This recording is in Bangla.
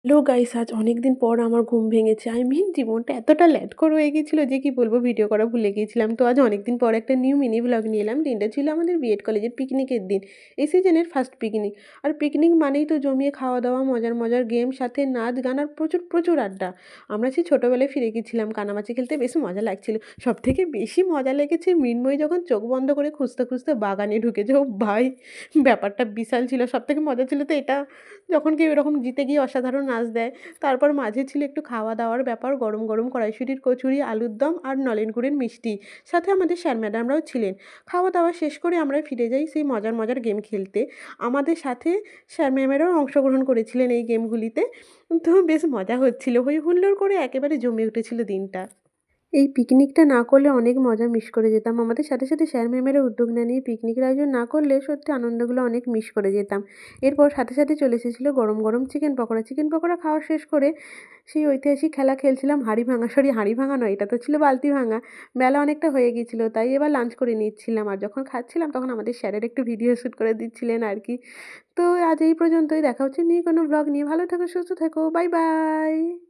হ্যালো গাইস, আজ অনেকদিন পর আমার ঘুম ভেঙেছে। জীবনটা এতটা ল্যাটখর হয়ে গেছিল যে কি বলবো, ভিডিও করা ভুলে গিয়েছিলাম। তো আজ অনেকদিন পর একটা নিউ মিনি ভ্লগ নিয়ে এলাম। দিনটা ছিল আমাদের বিএড কলেজের পিকনিকের দিন। এই সিজনের ফার্স্ট পিকনিক। আর পিকনিক মানেই তো জমিয়ে খাওয়া দাওয়া, মজার মজার গেম, সাথে নাচ গান আর প্রচুর প্রচুর আড্ডা। আমরা সেই ছোটোবেলায় ফিরে গেছিলাম। কানামাছি খেলতে বেশ মজা লাগছিল। সবথেকে বেশি মজা লেগেছে মৃন্ময়ী যখন চোখ বন্ধ করে খুঁজতে খুঁজতে বাগানে ঢুকেছে। ও ভাই, ব্যাপারটা বিশাল ছিল। সবথেকে মজা ছিল তো এটা, যখন কেউ এরকম জিতে গিয়ে অসাধারণ নাচ দেয়। তারপর মাঝে ছিল একটু খাওয়া দাওয়ার ব্যাপার। গরম গরম কড়াইশুঁটির কচুরি, আলুর দম আর নলেন গুড়ের মিষ্টি। সাথে আমাদের স্যার ম্যাডামরাও ছিলেন। খাওয়া দাওয়া শেষ করে আমরা ফিরে যাই সেই মজার মজার গেম খেলতে। আমাদের সাথে স্যার ম্যামেরাও অংশগ্রহণ করেছিলেন এই গেমগুলিতে। তো বেশ মজা হচ্ছিল, হই হুল্লোড় করে একেবারে জমে উঠেছিল দিনটা। এই পিকনিকটা না করলে অনেক মজা মিস করে যেতাম। আমাদের সাথে সাথে স্যার ম্যামেরা উদ্যোগ নেন। এই পিকনিকের আয়োজন না করলে সত্যি আনন্দগুলো অনেক মিস করে যেতাম। এরপর সাথে সাথে চলে এসেছিলো গরম গরম চিকেন পকোড়া। চিকেন পকোড়া খাওয়া শেষ করে সেই ঐতিহাসিক খেলা খেলছিলাম হাঁড়ি ভাঙা। সরি, হাঁড়ি ভাঙা নয়, এটা তো ছিল বালতি ভাঙা। বেলা অনেকটা হয়ে গিয়েছিল, তাই এবার লাঞ্চ করে নিচ্ছিলাম। আর যখন খাচ্ছিলাম তখন আমাদের স্যারের একটু ভিডিও শ্যুট করে দিচ্ছিলেন আর কি। তো আজ এই পর্যন্তই। দেখা হচ্ছে নিউ কোনো ব্লগ নিয়ে। ভালো থেকো, সুস্থ থেকো, বাই বাই।